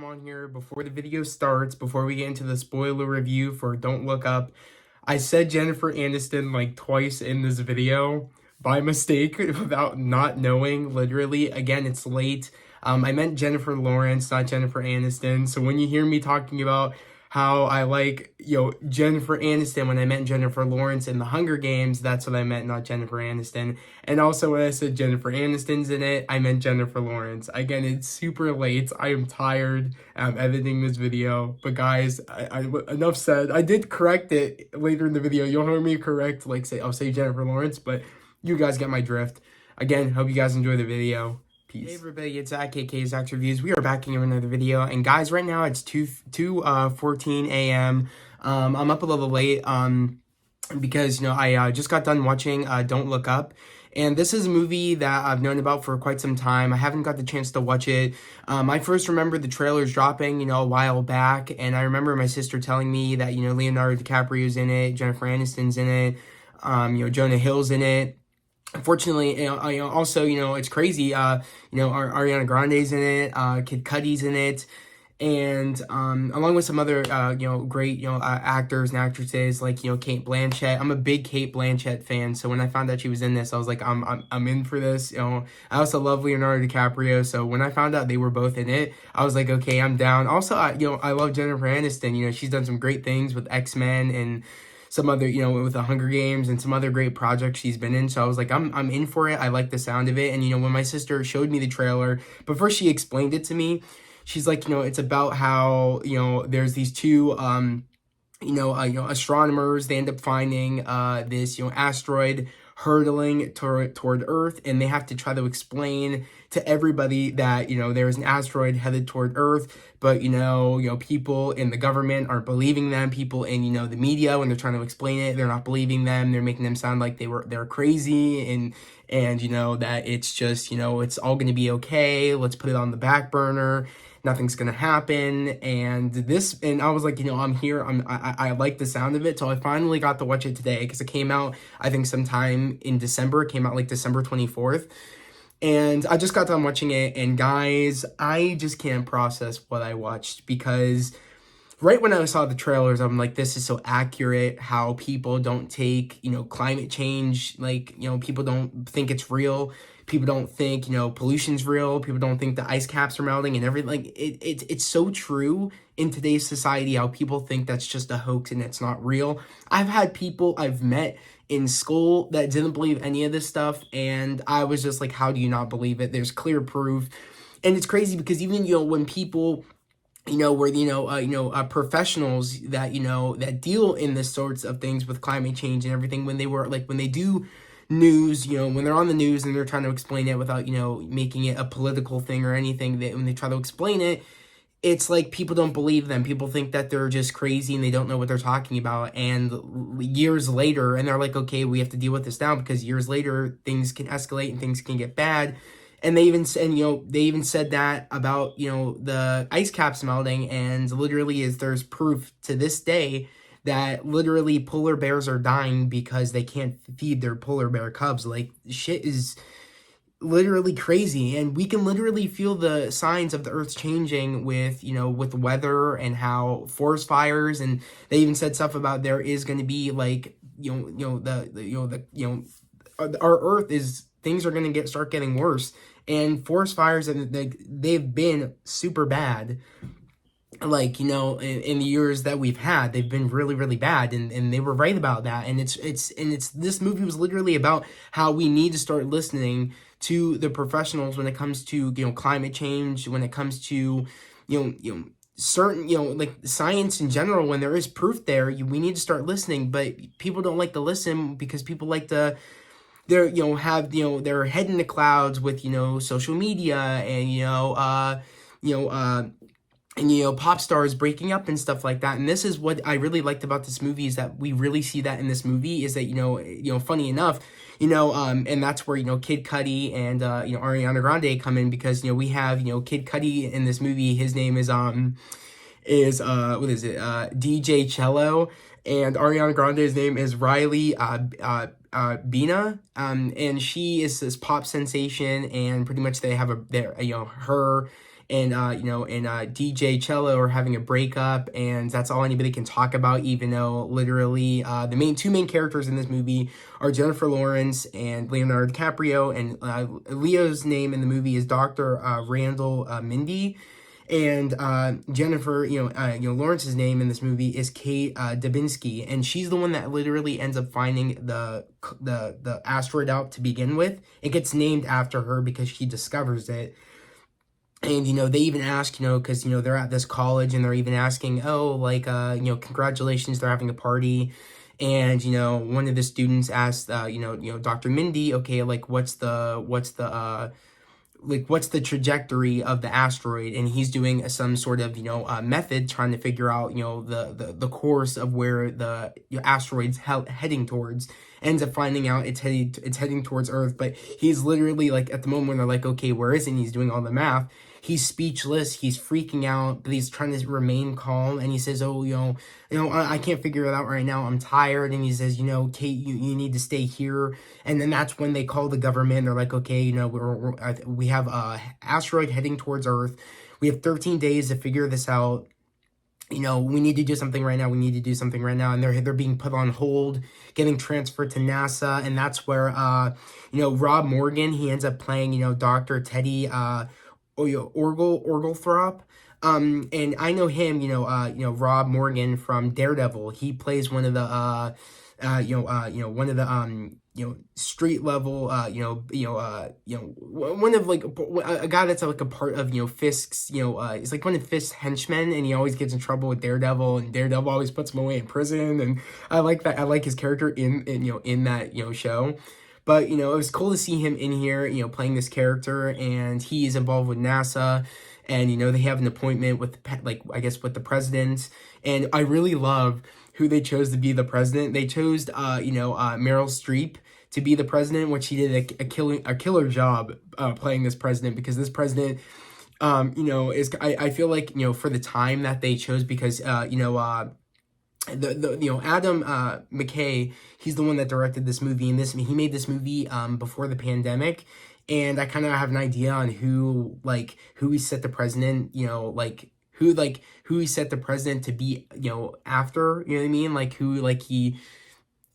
come on here before the video starts, before we get into the spoiler review for Don't Look Up. I said Jennifer Aniston like twice in this video by mistake without not knowing, literally. Again, it's late. I meant Jennifer Lawrence, not Jennifer Aniston. So when you hear me talking about how I like, Jennifer Aniston when I meant Jennifer Lawrence in The Hunger Games, that's what I meant, not Jennifer Aniston. And also when I said Jennifer Aniston's in it, I meant Jennifer Lawrence. Again, it's super late. I am tired. I'm editing this video. But guys, enough said. I did correct it later in the video. You'll hear me correct, I'll say Jennifer Lawrence, but you guys get my drift. Again, hope you guys enjoy the video. Peace. Hey everybody, it's KK Zach's Reviews. We are back in another video, and guys, right now it's 2:14 a.m. I'm up a little late because I just got done watching Don't Look Up, and this is a movie that I've known about for quite some time. I haven't got the chance to watch it. I first remember the trailers dropping a while back, and I remember my sister telling me that Leonardo DiCaprio's in it, Jennifer Aniston's in it, Jonah Hill's in it. Unfortunately, also, it's crazy, Ariana Grande's in it, Kid Cudi's in it, and, along with some other, great, actors and actresses, like, Cate Blanchett. I'm a big Cate Blanchett fan, so when I found out she was in this, I was like, I'm in for this, I also love Leonardo DiCaprio, so when I found out they were both in it, I was like, okay, I'm down. Also, I love Jennifer Aniston. She's done some great things with X-Men and some other, with the Hunger Games and some other great projects she's been in. So I was like, I'm in for it. I like the sound of it. And, when my sister showed me the trailer, but first she explained it to me, she's like, it's about how, there's these two, astronomers. They end up finding this, asteroid hurtling toward Earth, and they have to try to explain to everybody that, there is an asteroid headed toward Earth, but, people in the government aren't believing them. People in, the media, when they're trying to explain it, they're not believing them. They're making them sound like they're crazy, and that it's just, it's all going to be okay. Let's put it on the back burner. Nothing's gonna happen, and I was like, I'm here. I like the sound of it, so I finally got to watch it today because it came out, I think, sometime in December. It came out like December 24th, and I just got done watching it. And guys, I just can't process what I watched, because right when I saw the trailers, I'm like, this is so accurate. How people don't take, climate change, like, people don't think it's real. People don't think, pollution's real. People don't think the ice caps are melting and everything. Like, it's so true in today's society how people think that's just a hoax and it's not real. I've had people I've met in school that didn't believe any of this stuff, and I was just like, how do you not believe it? There's clear proof. And it's crazy because even, when people professionals that, that deal in this sorts of things with climate change and everything, when they do news, when they're on the news and they're trying to explain it without, making it a political thing or anything, that when they try to explain it, it's like people don't believe them. People think that they're just crazy and they don't know what they're talking about. And years later, and they're like, okay, we have to deal with this now, because years later, things can escalate and things can get bad. And they even said that about, the ice caps melting, and literally there's proof to this day that literally polar bears are dying because they can't feed their polar bear cubs. Like, shit is literally crazy, and we can literally feel the signs of the Earth's changing with, with weather and how forest fires, and they even said stuff about there is going to be like, our Earth is, things are going to start getting worse, and forest fires, and they've been super bad. Like, in the years that we've had, they've been really, really bad, and they were right about that. And this movie was literally about how we need to start listening to the professionals when it comes to, climate change, when it comes to, certain, like science in general. When there is proof there, we need to start listening, but people don't like to listen because people like to, have, their head in the clouds with, social media and, pop stars breaking up and stuff like that. And this is what I really liked about this movie, is that we really see that in this movie, is that, funny enough, and that's where, Kid Cudi and, Ariana Grande come in, because, we have, Kid Cudi in this movie. His name is DJ Cello, and Ariana Grande's name is Riley, Bina, and she is this pop sensation, and pretty much they have her and DJ Cello are having a breakup, and that's all anybody can talk about, even though literally the two main characters in this movie are Jennifer Lawrence and Leonardo DiCaprio, and Leo's name in the movie is Dr. Randall Mindy. And Jennifer, Lawrence's name in this movie is Kate Dubinsky, and she's the one that literally ends up finding the asteroid out to begin with. It gets named after her because she discovers it. And, they even ask, because, they're at this college and they're even asking, oh, like, congratulations, they're having a party. And, one of the students asked, Dr. Mindy, okay, like, what's the trajectory of the asteroid? And he's doing some sort of method trying to figure out the course of where the asteroid's heading towards. Ends up finding out it's heading towards Earth, but he's literally like, at the moment when they're like, okay, where is it? And he's doing all the math, he's speechless, he's freaking out, but he's trying to remain calm. And he says, oh, I can't figure it out right now, I'm tired. And he says, Kate, you need to stay here. And then that's when they call the government. They're like, okay, we have a asteroid heading towards Earth, we have 13 days to figure this out. We need to do something right now. We need to do something right now. And they're being put on hold, getting transferred to NASA. And that's where, Rob Morgan, he ends up playing, Dr. Teddy Oglethorpe. And I know him, Rob Morgan from Daredevil. He plays one of the, one of the, street level, one of like a guy that's like a part of, Fisk's, he's like one of Fisk's henchmen, and he always gets in trouble with Daredevil, and Daredevil always puts him away in prison. And I like that. I like his character in that, show. But, it was cool to see him in here, playing this character, and he is involved with NASA. And, they have an appointment with, with the president. And I really love who they chose to be the president. They chose, Meryl Streep to be the president, which she did a killer job playing this president, because this president, I feel like, for the time that they chose, because, Adam McKay, he's the one that directed this movie, and he made this movie before the pandemic. And I kind of have an idea on who he set the president, who he set the president to be, after, you know what I mean? Like,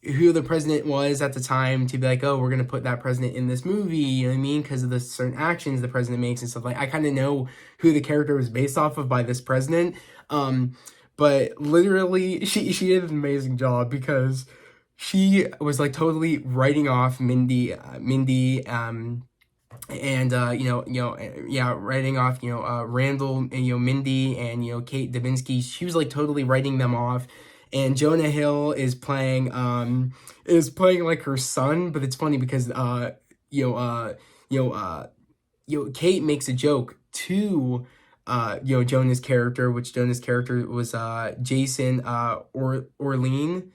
who the president was at the time, to be like, oh, we're going to put that president in this movie, you know what I mean? Because of the certain actions the president makes and stuff. Like, I kind of know who the character was based off of by this president. But literally, she did an amazing job, because she was like totally writing off Mindy, and writing off Randall and Mindy and Kate Dubinsky. She was like totally writing them off. And Jonah Hill is playing like her son. But it's funny because Kate makes a joke to Jonah's character, which Jonah's character was Jason Orlean.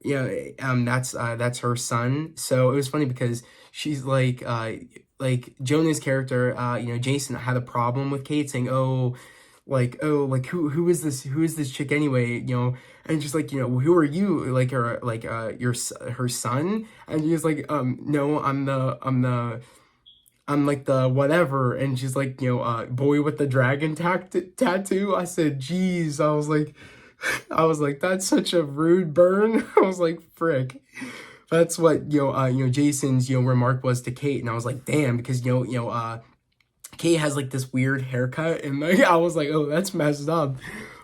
That's her son. So it was funny because she's like Jonah's character, Jason had a problem with Kate, saying, who is this chick anyway, and she's like, who are you, like her son? And he's like, no, I'm like the whatever. And she's like, boy with the dragon tattoo. I said, geez. I was like, that's such a rude burn. I was like, frick. That's what, Jason's, remark was to Kate. And I was like, damn, because, Kate has like this weird haircut, and like, I was like, oh, that's messed up.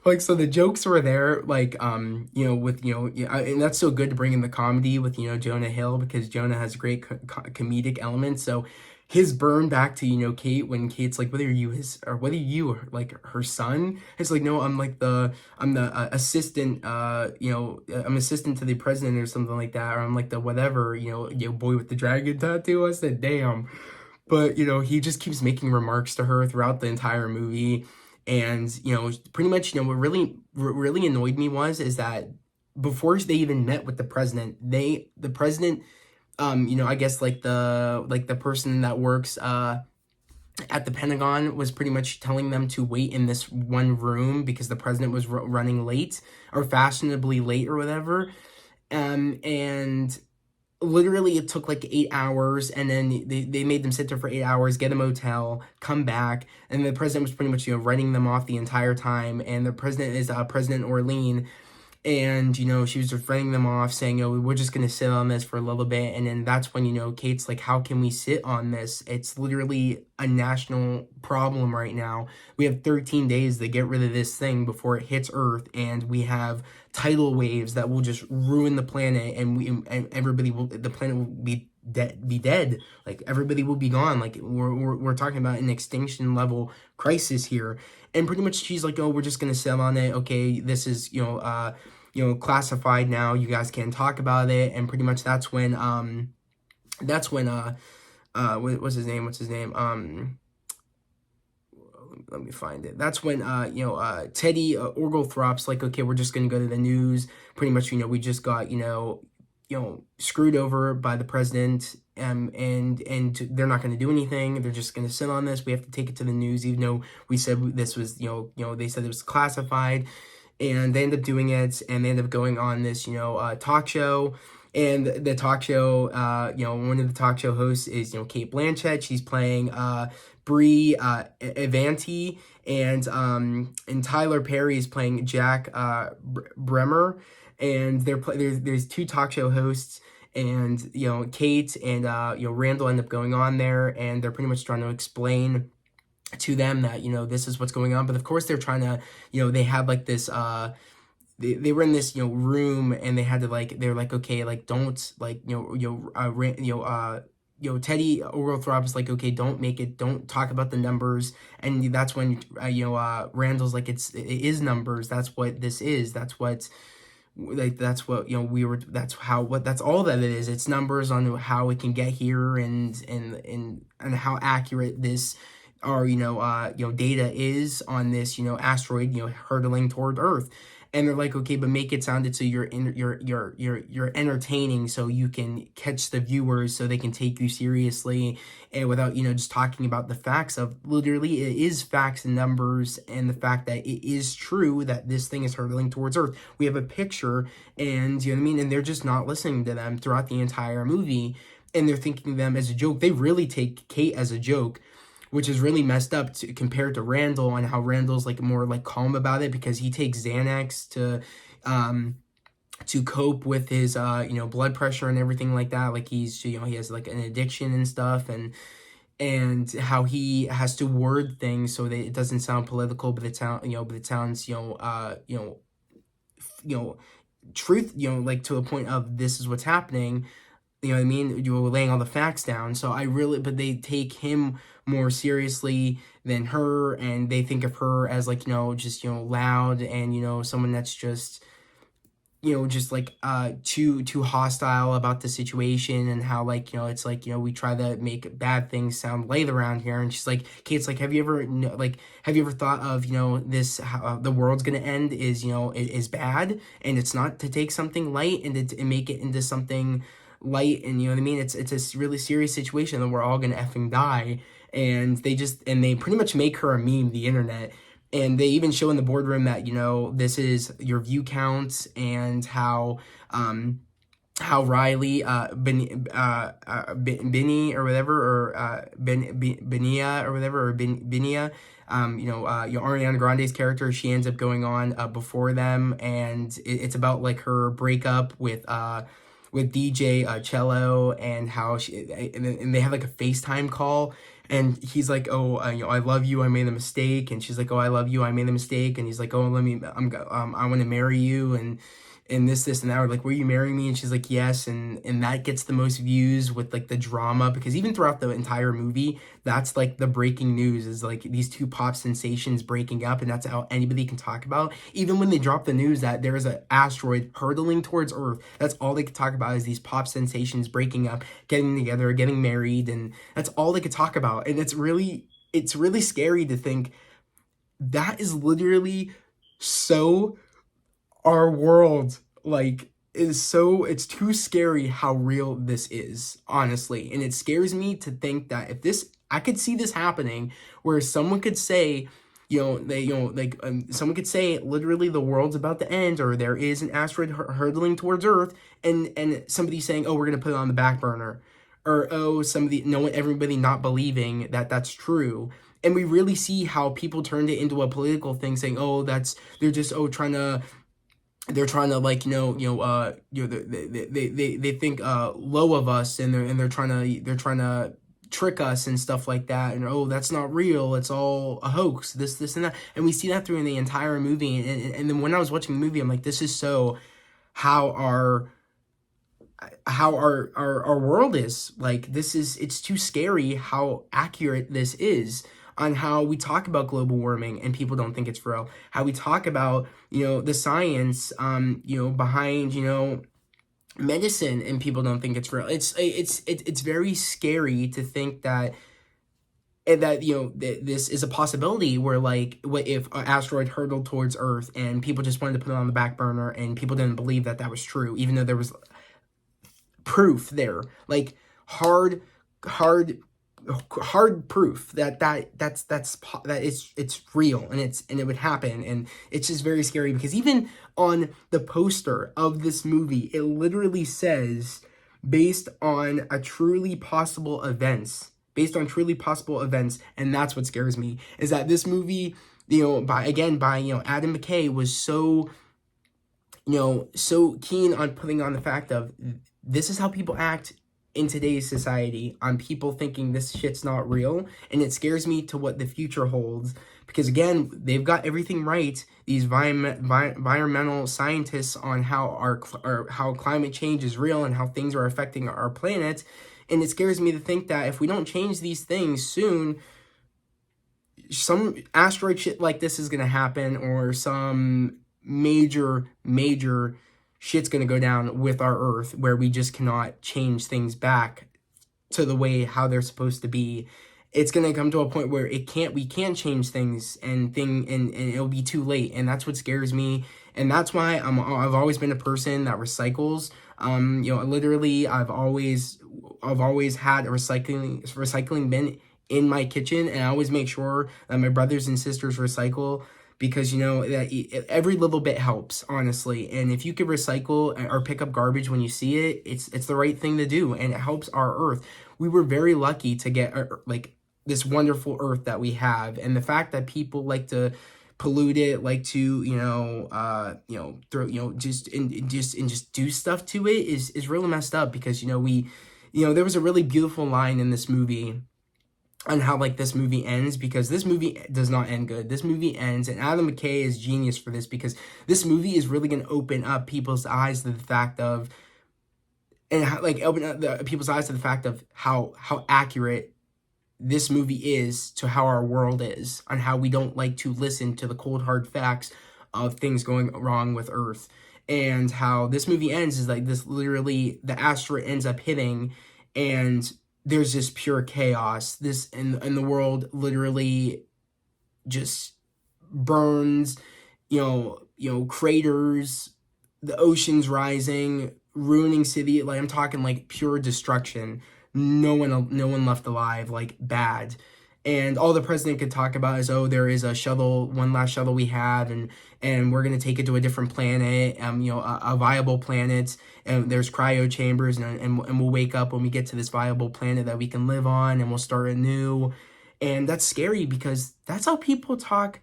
Like, so the jokes were there, like, with, and that's so good to bring in the comedy with, Jonah Hill, because Jonah has great comedic elements. So his burn back to, Kate, when Kate's like, whether you are like her son, it's like, no, I'm the assistant, I'm assistant to the president or something like that, or I'm like the whatever, boy with the dragon tattoo. I said, damn. But, he just keeps making remarks to her throughout the entire movie. And, pretty much, what really annoyed me is that before they even met with the president, the president, I guess like the person that works at the Pentagon was pretty much telling them to wait in this one room because the president was running late, or fashionably late or whatever. And literally it took like 8 hours, and then they made them sit there for 8 hours, get a motel, come back, and the president was pretty much, writing them off the entire time. And the president is President Orlean, and she was just writing them off, saying, we're just gonna sit on this for a little bit. And then that's when, Kate's like, how can we sit on this? It's literally a national problem right now. We have 13 days to get rid of this thing before it hits Earth, and we have tidal waves that will just ruin the planet, and the planet will be dead. Like, everybody will be gone. Like, we're talking about an extinction level crisis here. And pretty much she's like, we're just gonna sit on it. Okay, this is classified now. You guys can't talk about it. And pretty much that's when what's his name? Let me find it. That's when Teddy Oglethorpe's like, okay, we're just gonna go to the news. Pretty much, we just got screwed over by the president, and they're not going to do anything. They're just going to sit on this. We have to take it to the news, even though we said this was, they said it was classified, and they end up doing it, and they end up going on this, talk show. And the talk show, one of the talk show hosts is, Cate Blanchett. She's playing Bree Avanti, and Tyler Perry is playing Jack Bremer. And there's two talk show hosts, and Kate and Randall end up going on there, and they're pretty much trying to explain to them that this is what's going on. But of course they're trying to they had like this they were in this room, and they had to they're like, okay, like, don't Teddy Oglethorpe is like, okay, don't talk about the numbers. And that's when Randall's like, it is numbers, that's what this is, that's what that's what that's all that it is. It's numbers on how it can get here, and how accurate this data is on this asteroid hurtling toward Earth. And they're like, okay, but make it sounded so you're entertaining, so you can catch the viewers, so they can take you seriously, and without just talking about the facts of literally it is facts and numbers, and the fact that it is true that this thing is hurtling towards Earth. We have a picture, and and they're just not listening to them throughout the entire movie, and they're thinking them as a joke. They really take Kate as a joke, which is really messed up compared to Randall, and how Randall's more calm about it, because he takes Xanax to cope with his blood pressure and everything like that. Like, he's he has an addiction and stuff, and how he has to word things so that it doesn't sound political, but it sounds truth, to a point of this is what's happening. You know what I mean? You're laying all the facts down. So but they take him more seriously than her, and they think of her as just loud, and someone that's just too hostile about the situation, and how it's we try to make bad things sound light around here. And she's like, Kate's like, have you ever thought of this, how the world's gonna end is bad, and it's not to take something light and make it into something light, and what I mean, it's a really serious situation, and we're all gonna effing die. And they pretty much make her a meme, the internet. And they even show in the boardroom that this is your view counts, and how Riley Benny or whatever, or Benia or whatever, or Benia, Ariana Grande's character, she ends up going on before them, and it's about her breakup with DJ Cello, and how and they have a FaceTime call, and he's like, oh, I love you, I made a mistake, and she's like, oh, I love you, I made a mistake, and he's like, oh, I want to marry you, and this and that. We're like, will you marry me? And she's like, yes. And that gets the most views with the drama, because even throughout the entire movie, that's the breaking news is these two pop sensations breaking up, and that's how anybody can talk about. Even when they drop the news that there is an asteroid hurtling towards Earth, that's all they could talk about, is these pop sensations breaking up, getting together, getting married, and that's all they could talk about. And it's really scary to think that is literally so our world, it's too scary how real this is, honestly. And it scares me to think that I could see this happening, where someone could say, someone could say literally the world's about to end, or there is an asteroid hurtling towards Earth, and somebody saying, oh, we're gonna put it on the back burner, or oh, everybody not believing that that's true. And we really see how people turned it into a political thing, saying, oh, they're just they're trying to they think low of us, and they're trying to trick us and stuff like that, and oh, that's not real, it's all a hoax, this and that. And we see that through in the entire movie, and then when I was watching the movie, I'm like, this is so how our world is. Like, it's too scary how accurate this is on how we talk about global warming and people don't think it's real, how we talk about the science behind medicine and people don't think it's real. It's very scary to think that this is a possibility, where like, what if an asteroid hurtled towards Earth and people just wanted to put it on the back burner and people didn't believe that was true, even though there was proof there, like hard proof that it's real, and it would happen. And it's just very scary, because even on the poster of this movie, it literally says based on truly possible events, and that's what scares me, is that this movie, by Adam McKay, was so keen on putting on the fact of this is how people act in today's society, on people thinking this shit's not real. And it scares me to what the future holds, because again, they've got everything right, these environmental scientists, on how how climate change is real and how things are affecting our planet. And it scares me to think that if we don't change these things soon, some asteroid shit like this is gonna happen, or some major shit's gonna go down with our Earth, where we just cannot change things back to the way how they're supposed to be. It's gonna come to a point where we can't change things, and it'll be too late. And that's what scares me. And that's why I've always been a person that recycles. Literally, I've always had a recycling bin in my kitchen, and I always make sure that my brothers and sisters recycle, because that every little bit helps, honestly. And if you could recycle or pick up garbage when you see it, it's the right thing to do, and it helps our Earth. We were very lucky to get like this wonderful Earth that we have, and the fact that people like to pollute it, like to just do stuff to it is really messed up. Because there was a really beautiful line in this movie on how like this movie ends, because this movie does not end good. This movie ends, and Adam McKay is genius for this, because this movie is really going to open up people's eyes to the fact of, how accurate this movie is to how our world is, on how we don't like to listen to the cold hard facts of things going wrong with Earth. And how this movie ends is like this, literally the asteroid ends up hitting, and there's this pure chaos. This and the world literally just burns, craters, the oceans rising, ruining city. Like, I'm talking like pure destruction. No one left alive, like bad. And all the president could talk about is, oh, there is one last shuttle we have, and we're gonna take it to a different planet, a viable planet, and there's cryo chambers, and we'll wake up when we get to this viable planet that we can live on, and we'll start anew. And that's scary, because that's how people talk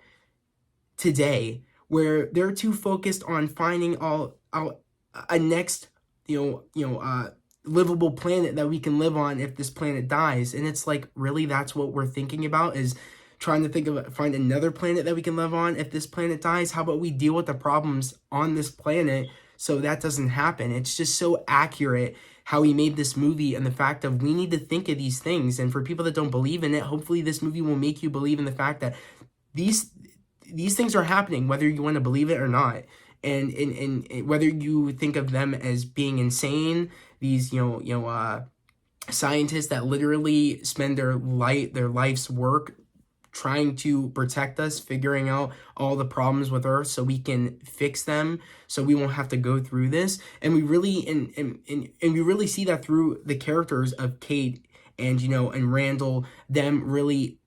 today, where they're too focused on finding a next livable planet that we can live on if this planet dies. And it's like, really, that's what we're thinking about, is trying to find another planet that we can live on if this planet dies? How about we deal with the problems on this planet so that doesn't happen? It's just so accurate how he made this movie, and the fact of we need to think of these things. And for people that don't believe in it, hopefully this movie will make you believe in the fact that these things are happening, whether you want to believe it or not. And whether you think of them as being insane, these scientists that literally spend their life's work trying to protect us, figuring out all the problems with Earth so we can fix them, so we won't have to go through this. And we really we really see that through the characters of Kate and and Randall. Them really,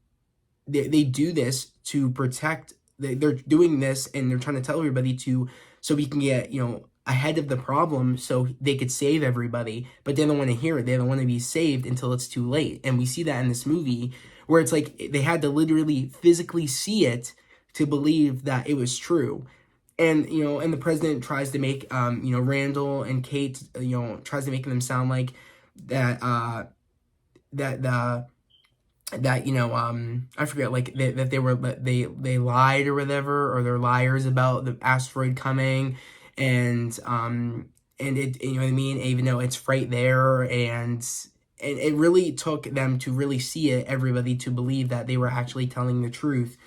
they do this to protect, they're doing this and they're trying to tell everybody to, so we can get, ahead of the problem so they could save everybody, but they don't want to hear it. They don't want to be saved until it's too late. And we see that in this movie where it's like they had to literally physically see it to believe that it was true. And, and the president tries to make, Randall and Kate, tries to make them sound like that, I forget, like, that they lied or whatever, or they're liars about the asteroid coming, and it, you know what I mean, even though it's right there, and it really took them to really see it, everybody, to believe that they were actually telling the truth,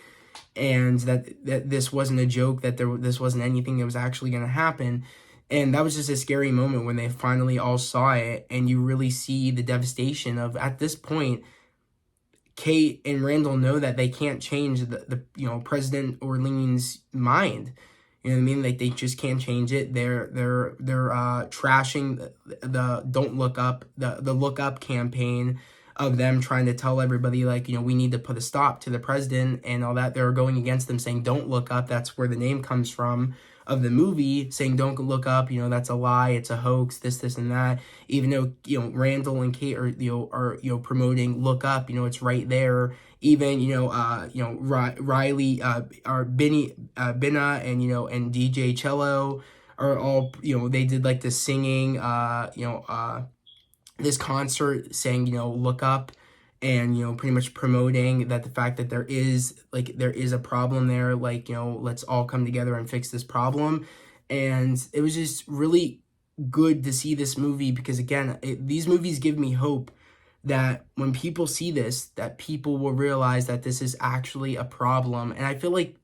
and that this wasn't a joke, that this wasn't anything that was actually going to happen. And that was just a scary moment when they finally all saw it, and you really see the devastation of, at this point, Kate and Randall know that they can't change the President Orlean's mind. You know what I mean? Like, they just can't change it. They're trashing the Don't Look Up, the Look Up campaign of them trying to tell everybody, like, we need to put a stop to the president and all that. They're going against them, saying don't look up. That's where the name comes from of the movie, saying don't look up, that's a lie, it's a hoax, this and that. Even though Randall and Kate are promoting look up, it's right there. Even Riley, or Binna, and DJ Cello are all, they did like the singing, this concert saying, look up, and pretty much promoting that, the fact that there is a problem there, like, let's all come together and fix this problem. And it was just really good to see this movie, because again, these movies give me hope that when people see this, that people will realize that this is actually a problem. And I feel like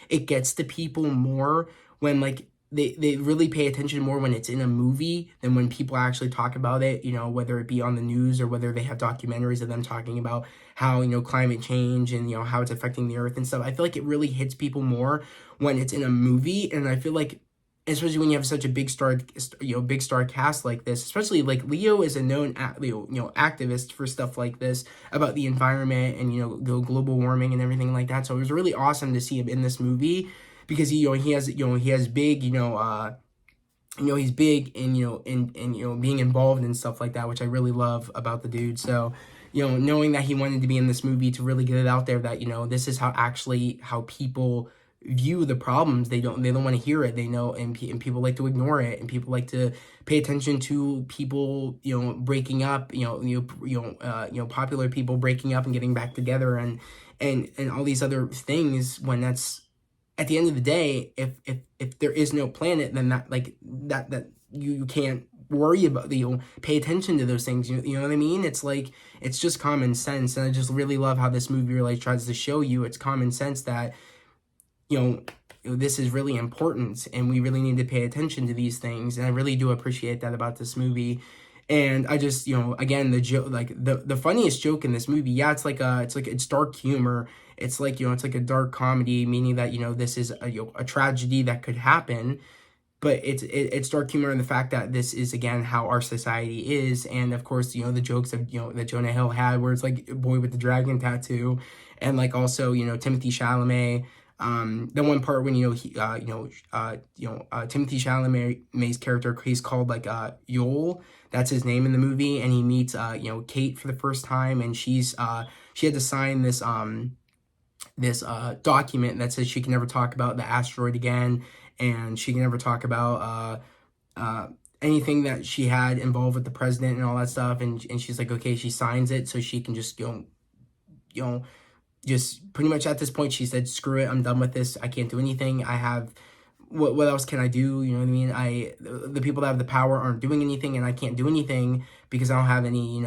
it gets to people more when, like, they really pay attention more when it's in a movie than when people actually talk about it, whether it be on the news or whether they have documentaries of them talking about how, climate change and, how it's affecting the earth and stuff. I feel like it really hits people more when it's in a movie. And I feel like, especially when you have such a big star cast like this, especially like Leo is a known, activist for stuff like this about the environment and, global warming and everything like that. So it was really awesome to see him in this movie, because he has big, he's big in being involved in stuff like that, which I really love about the dude. So, knowing that he wanted to be in this movie to really get it out there that, this is how people view the problems. They don't want to hear it. They know, and people like to ignore it, and people like to pay attention to people, breaking up, popular people breaking up and getting back together, and all these other things, when that's, at the end of the day, if there is no planet, then that you can't worry about, pay attention to those things. You know what I mean? It's like, it's just common sense. And I just really love how this movie really tries to show you it's common sense that, this is really important, and we really need to pay attention to these things. And I really do appreciate that about this movie. And I just, again, the joke, like the funniest joke in this movie, yeah, it's dark humor. It's like, it's like a dark comedy, meaning that, this is a tragedy that could happen, but it's dark humor in the fact that this is, again, how our society is. And of course, the jokes of, that Jonah Hill had, where it's like boy with the dragon tattoo, and like also, Timothée Chalamet. The one part when, Timothée Chalamet's character, he's called like, Yul, that's his name in the movie. And he meets, Kate for the first time, and she had to sign this document that says she can never talk about the asteroid again, and she can never talk about, anything that she had involved with the president and all that stuff. And she's like, okay, she signs it so she can just, just pretty much at this point, she said, screw it, I'm done with this. I can't do anything. I have, what else can I do? You know what I mean? The people that have the power aren't doing anything, and I can't do anything because I don't have any,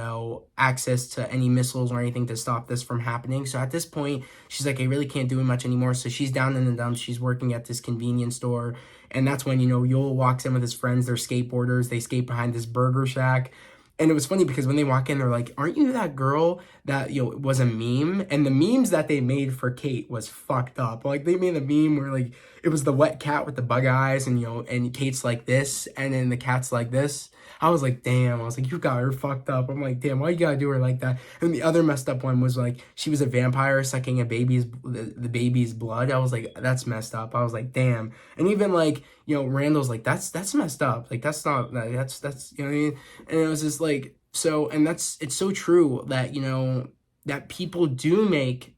access to any missiles or anything to stop this from happening. So at this point, she's like, I really can't do much anymore. So she's down in the dumps. She's working at this convenience store. And that's when, Yul walks in with his friends. They're skateboarders. They skate behind this burger shack. And it was funny because when they walk in, they're like, "Aren't you that girl that, was a meme?" And the memes that they made for Kate was fucked up. Like, they made a meme where, like, it was the wet cat with the bug eyes, and, and Kate's like this, and then the cat's like this. I was like, damn. I was like, you got her fucked up. I'm like, damn, why you gotta do her like that? And the other messed up one was, like, she was a vampire sucking the baby's blood. I was like, that's messed up. I was like, damn. And even, like, Randall's like, that's messed up. Like, that's not, that's, you know what I mean? And it was just like, so, and it's so true that, that people do make,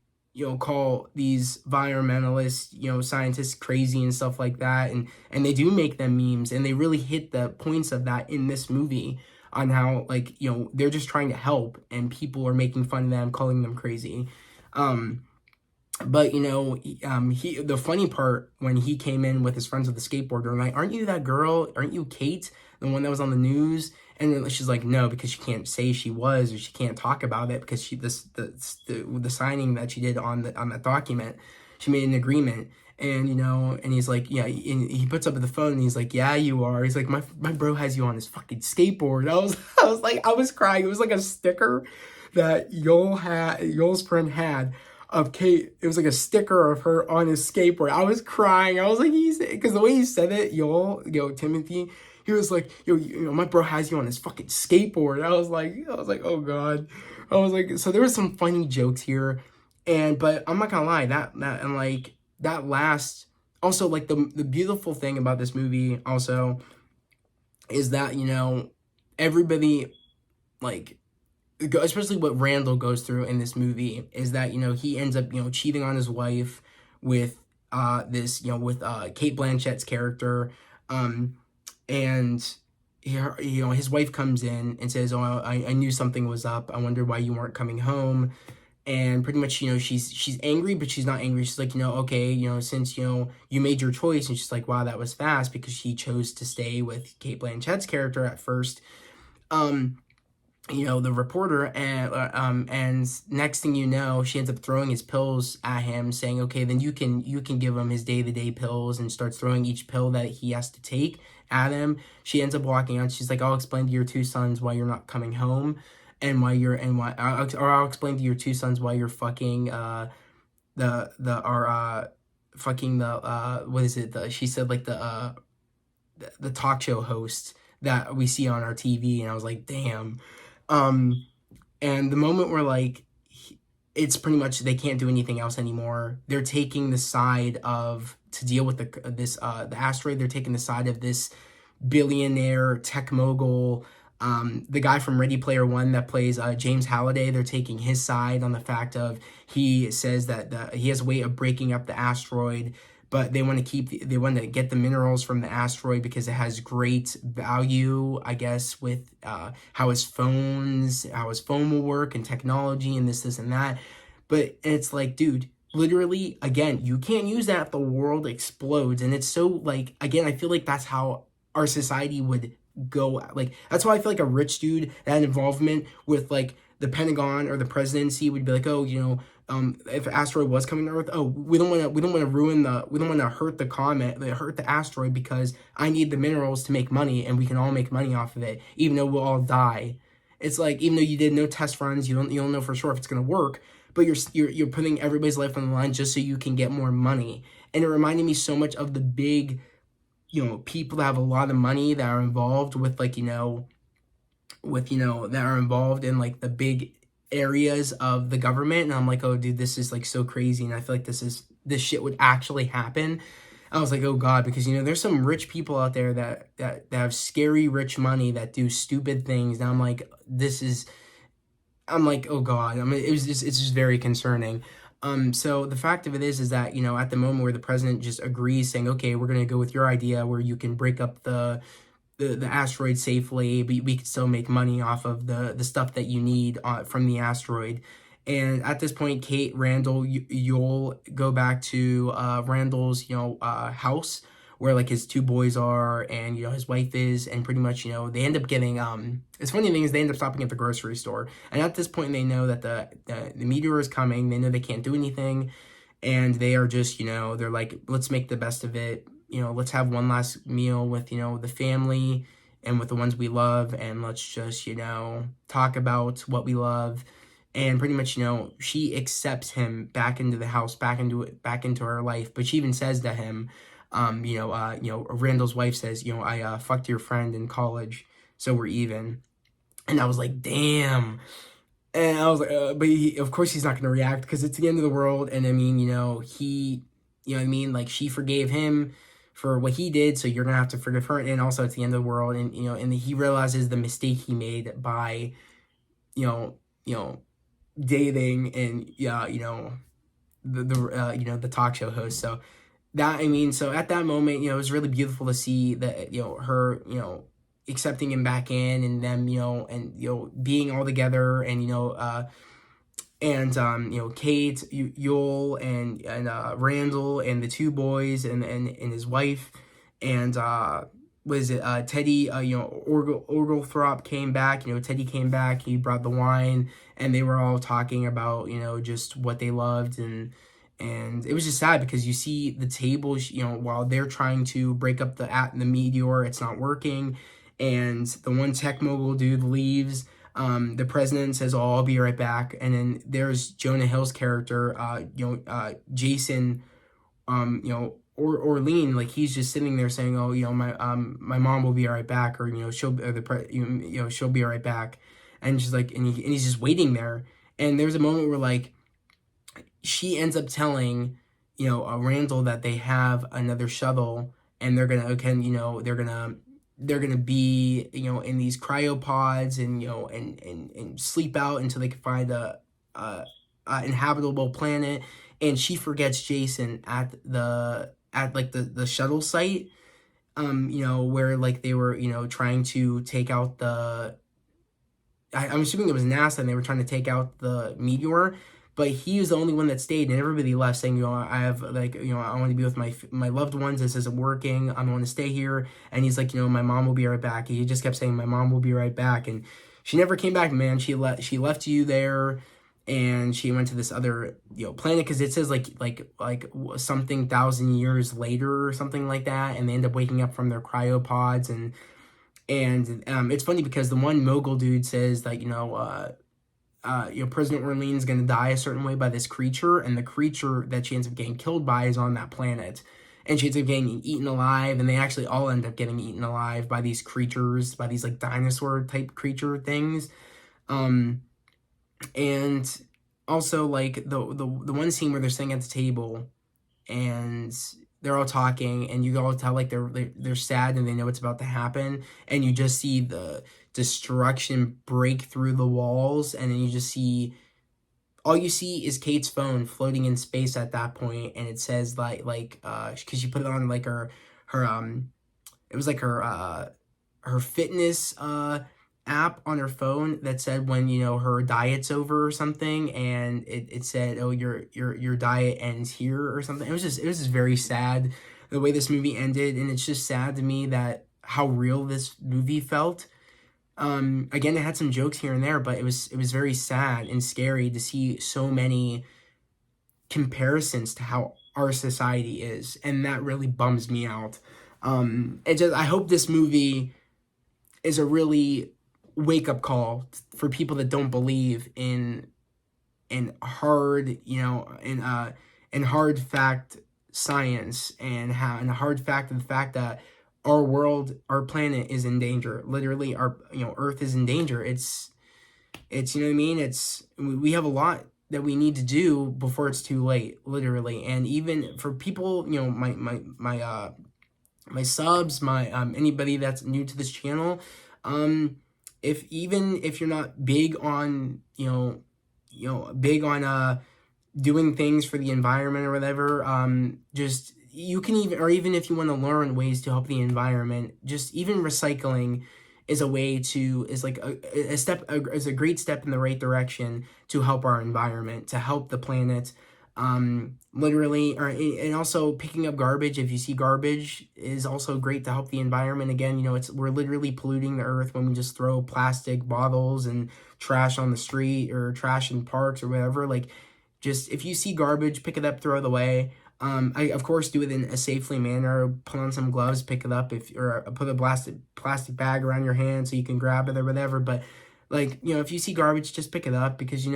call these environmentalists, scientists crazy and stuff like that. And they do make them memes, and they really hit the points of that in this movie on how, like, they're just trying to help, and people are making fun of them, calling them crazy. But the funny part when he came in with his friends with the skateboarder, like, "Aren't you that girl? Aren't you Kate, the one that was on the news?" And she's like, "No," because she can't say she was, or she can't talk about it because the signing that she did on that document, she made an agreement. And and he's like, yeah, and he puts up the phone, and he's like, "Yeah, you are." He's like, my bro has you on his fucking skateboard." I was crying. It was like a sticker that Yoel's friend had of Kate. It was like a sticker of her on his skateboard. I was crying. I was like, because the way he said it, Timothy, he was like, my bro has you on his fucking skateboard. I was like, oh God. I was like, so there was some funny jokes here, but I'm not gonna lie, that last, also, like, the beautiful thing about this movie also is that, everybody, like, especially what Randall goes through in this movie, is that, he ends up, cheating on his wife with Kate Blanchett's character. And his wife comes in and says, "Oh, I knew something was up. I wondered why you weren't coming home." And pretty much, she's angry, but she's not angry. She's like, okay, since, you made your choice. And she's like, wow, that was fast, because she chose to stay with Kate Blanchett's character at first. The reporter, and next thing you know, she ends up throwing his pills at him, saying, "Okay, then you can give him his day-to-day pills," and starts throwing each pill that he has to take at him. She ends up walking out. She's like, "I'll explain to your two sons why you're not coming home, and I'll explain to your two sons why you're fucking what is it? She said, like, the talk show host that we see on our TV." And I was like, damn. And the moment where, like, it's pretty much they can't do anything else anymore. They're taking the side to deal with the asteroid. They're taking the side of this billionaire tech mogul, the guy from Ready Player One that plays James Halliday. They're taking his side on the fact of, he says that he has a way of breaking up the asteroid, but they want to get the minerals from the asteroid because it has great value, I guess, with how his phone will work, and technology, and this and that. But it's like, dude, literally, again, you can't use that if the world explodes. And it's so, like, again, I feel like that's how our society would go. Like, that's why I feel like a rich dude that had involvement with, like, the Pentagon or the presidency would be like, "Oh, if an asteroid was coming to Earth, oh, we don't want to hurt the asteroid, because I need the minerals to make money, and we can all make money off of it, even though we'll all die." It's like, even though you did no test runs, you don't know for sure if it's gonna work, but you're putting everybody's life on the line just so you can get more money. And it reminded me so much of the big, people that have a lot of money that are involved with, like, that are involved in, like, the big areas of the government. And I'm like, oh, dude, this is, like, so crazy. And I feel like this shit would actually happen. I was like, oh God, because, there's some rich people out there that have scary rich money that do stupid things. And I'm like, oh God. I mean, it's just very concerning. So the fact of it is that, at the moment where the president just agrees, saying, okay, we're going to go with your idea where you can break up the asteroid safely, but we could still make money off of the stuff that you need from the asteroid. And at this point, Kate, Randall, Yoel go back to Randall's, house, where, like, his two boys are, and, his wife is, and pretty much, they end up getting, it's funny thing is, they end up stopping at the grocery store. And at this point, they know that the meteor is coming. They know they can't do anything. And they are just, they're like, let's make the best of it. Let's have one last meal with, the family, and with the ones we love, and let's just, talk about what we love. And pretty much, she accepts him back into the house, back into her life. But she even says to him, Randall's wife says, I fucked your friend in college, so we're even. And I was like, damn. And I was like, but of course he's not going to react because it's the end of the world. And I mean, he, what I mean? Like, she forgave him for what he did, so you're going to have to forgive her. And also it's the end of the world. And, and he realizes the mistake he made by, dating and, the talk show host. So that, I mean, so at that moment, it was really beautiful to see that, her, accepting him back in, and them, being all together, and, Kate, Yul, and Randall, and the two boys, and his wife, and, was it, Teddy, Oglethorpe came back, Teddy came back, he brought the wine, and they were all talking about, just what they loved, and it was just sad because you see the table, while they're trying to break up the meteor, it's not working, and the one tech mogul dude leaves. The president says, "Oh, I'll be right back," and then there's Jonah Hill's character, Jason, Orlean, like he's just sitting there saying, "Oh, my mom will be right back," or she'll be right back, and she's like, and he's just waiting there, and there's a moment where like she ends up telling, Randall that they have another shuttle, and they're gonna they're gonna be in these cryopods, and and sleep out until they can find a inhabitable planet. And she forgets Jason at the shuttle site, where like they were trying to take out I'm assuming it was NASA, and they were trying to take out the meteor. But he was the only one that stayed, and everybody left, saying, I have, like, I want to be with my loved ones. This isn't working. I want to stay here. And he's like, my mom will be right back. He just kept saying, my mom will be right back. And she never came back, man. She left you there, and she went to this other, planet, because it says, like something 1,000 years later or something like that. And they end up waking up from their cryopods. And it's funny because the one mogul dude says that, President Orlean's going to die a certain way by this creature, and the creature that she ends up getting killed by is on that planet, and she ends up getting eaten alive, and they actually all end up getting eaten alive by these creatures, by these like dinosaur type creature things. And also like the one scene where they're sitting at the table, and they're all talking, and you all tell like they're sad, and they know what's about to happen, and you just see the destruction break through the walls, and then all you see is Kate's phone floating in space at that point, and it says because she put it on like her it was like her fitness app on her phone that said when her diet's over or something, and it said, oh, your diet ends here or something. It was just very sad the way this movie ended, and it's just sad to me that how real this movie felt. Again, it had some jokes here and there, but it was very sad and scary to see so many comparisons to how our society is, and that really bums me out. I hope this movie is a really wake-up call for people that don't believe in hard, in hard fact science, and a hard fact of the fact that our world, our planet is in danger. Literally, our Earth is in danger. It's what I mean. We have a lot that we need to do before it's too late. Literally, and even for people, my subs, anybody that's new to this channel, if you're not big on doing things for the environment or whatever, just you can even if you want to learn ways to help the environment, just even recycling is a way to, is like is a great step in the right direction to help our environment, to help the planet. Literally, and also picking up garbage, if you see garbage, is also great to help the environment. Again, we're literally polluting the earth when we just throw plastic bottles and trash on the street, or trash in parks or whatever. Like, just if you see garbage, pick it up, throw it away. I of course do it in a safely manner. Put on some gloves, pick it up, or put a plastic bag around your hand so you can grab it or whatever. But like, if you see garbage, just pick it up, because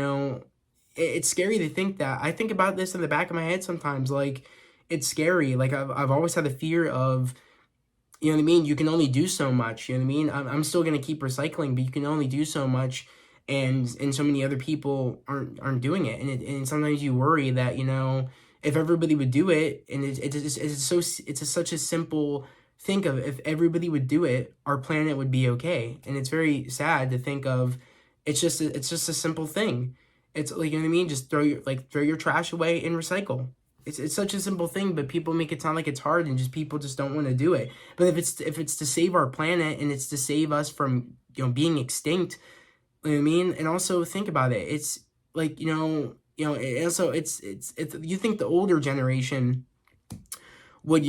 it's scary to think that. I think about this in the back of my head sometimes. Like, it's scary. Like, I've always had the fear of, you know what I mean? You can only do so much. You know what I mean? I'm still gonna keep recycling, but you can only do so much, and so many other people aren't doing it, and sometimes you worry that, if everybody would do it, and it's such a simple think of, if everybody would do it, our planet would be okay, and it's very sad to think of. It's just a simple thing. It's like, you know what I mean? Just throw your trash away and recycle. It's such a simple thing, but people make it sound like it's hard, and people just don't want to do it. But if it's to save our planet, and it's to save us from, being extinct, you know what I mean? And also think about it. It's like, it also it's you think the older generation would,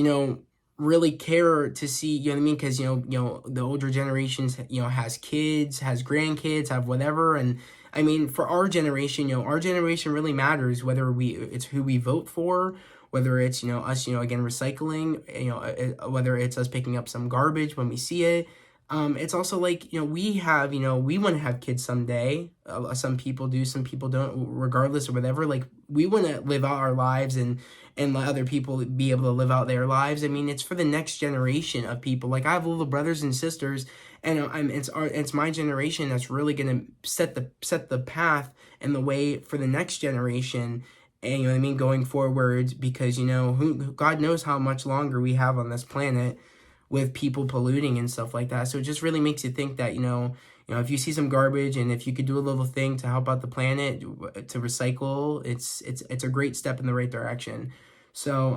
really care to see, you know what I mean? Because, the older generations, has kids, has grandkids, have whatever. And I mean, for our generation really matters, whether it's who we vote for, whether it's, us, again, recycling, whether it's us picking up some garbage when we see it. It's also like, we want to have kids someday. Some people do, some people don't, regardless or whatever. Like, we want to live out our lives, and let other people be able to live out their lives. I mean, it's for the next generation of people. Like, I have little brothers and sisters, and it's my generation that's really gonna set the path and the way for the next generation. And you know what I mean, going forward, because God knows how much longer we have on this planet, with people polluting and stuff like that. So it just really makes you think that, if you see some garbage, and if you could do a little thing to help out the planet, to recycle, it's a great step in the right direction. So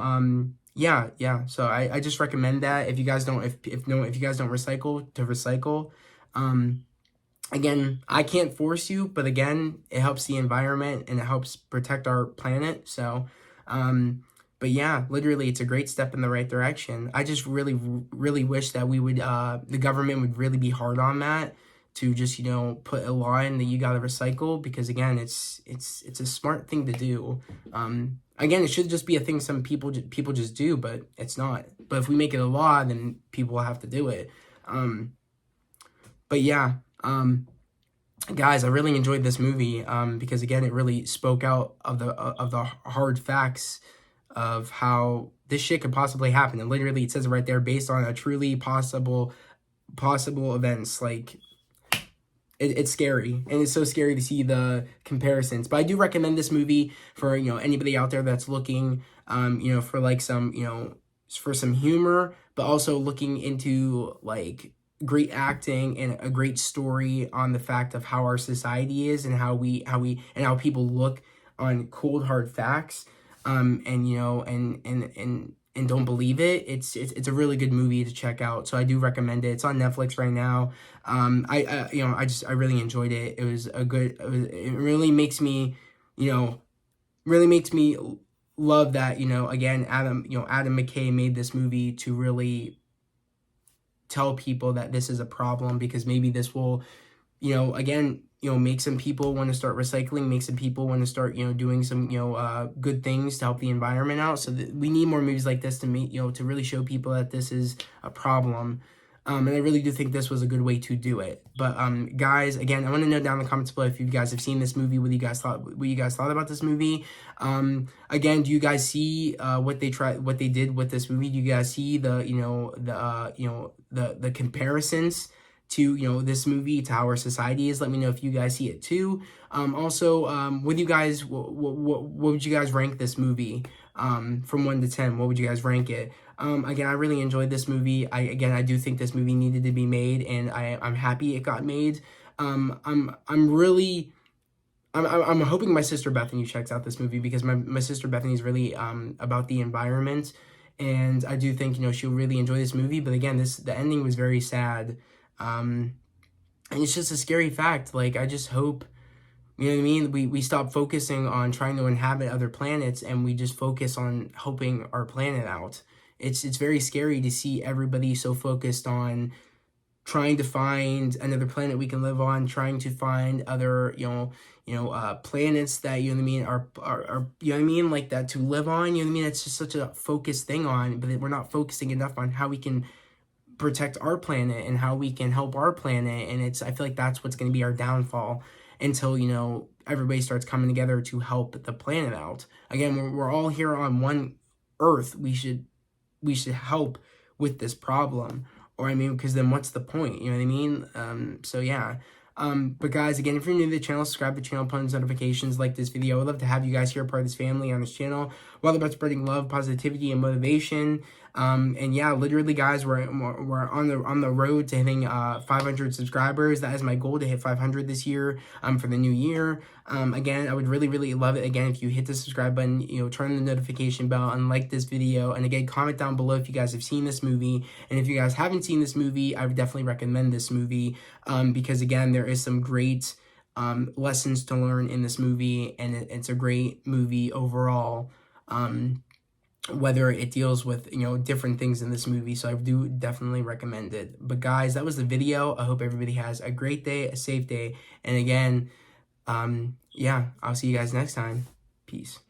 yeah. So I just recommend that, if you guys don't if you guys don't recycle, to recycle. Again, I can't force you, but again, it helps the environment, and it helps protect our planet. So but yeah, literally, it's a great step in the right direction. I just really, really wish that the government would really be hard on that, to just, put a line that you gotta recycle, because again, it's a smart thing to do. Again, it should just be a thing some people just do, but it's not. But if we make it a law, then people will have to do it. But yeah, guys, I really enjoyed this movie, because again, it really spoke out of the hard facts of how this shit could possibly happen. And literally, it says it right there, based on a truly possible events. Like, it's scary, and it's so scary to see the comparisons. But I do recommend this movie for, anybody out there that's looking, for like some, for some humor, but also looking into like great acting and a great story on the fact of how our society is, and how people look on cold hard facts. And don't believe it. It's a really good movie to check out. So I do recommend it. It's on Netflix right now. I really enjoyed it. It was it really makes me, love that, again, Adam McKay made this movie to really tell people that this is a problem, because maybe this will, again, make some people want to start recycling, make some people want to start, doing some, good things to help the environment out. So we need more movies like this to really show people that this is a problem. And I really do think this was a good way to do it. But guys, again, I want to know down in the comments below if you guys have seen this movie, what you guys thought about this movie. Again, do you guys see what they did with this movie? Do you guys see the comparisons to this movie to how our society is? Let me know if you guys see it too. Also, what would you guys rank this movie from 1 to 10? What would you guys rank it? Again, I really enjoyed this movie. I do think this movie needed to be made, and I'm happy it got made. I'm hoping my sister Bethany checks out this movie, because my sister Bethany is really about the environment, and I do think she'll really enjoy this movie. But again, the ending was very sad. And it's just a scary fact. Like, I just hope, you know what I mean, we stop focusing on trying to inhabit other planets, and we just focus on helping our planet out. It's very scary to see everybody so focused on trying to find another planet we can live on, trying to find other, planets that, you know what I mean, are, you know what I mean, like that to live on, you know what I mean? It's just such a focused thing on, but we're not focusing enough on how we can protect our planet and how we can help our planet. And I feel like that's what's going to be our downfall until, everybody starts coming together to help the planet out. Again, we're all here on one Earth. We should help with this problem, or because then what's the point, you know what I mean? So yeah. But guys, again, if you're new to the channel, subscribe to the channel, post notifications, like this video. I would love to have you guys here, part of this family on this channel. We're all about spreading love, positivity, and motivation. And yeah, literally, guys, we're on the road to hitting 500 subscribers. That is my goal, to hit 500 this year. For the new year. Again, I would really, really love it. Again, if you hit the subscribe button, turn the notification bell and like this video. And again, comment down below if you guys have seen this movie. And if you guys haven't seen this movie, I would definitely recommend this movie. Because again, there is some great lessons to learn in this movie, and it's a great movie overall. Whether it deals with, different things in this movie. So I do definitely recommend it. But guys, that was the video. I hope everybody has a great day, a safe day. And again, yeah, I'll see you guys next time. Peace.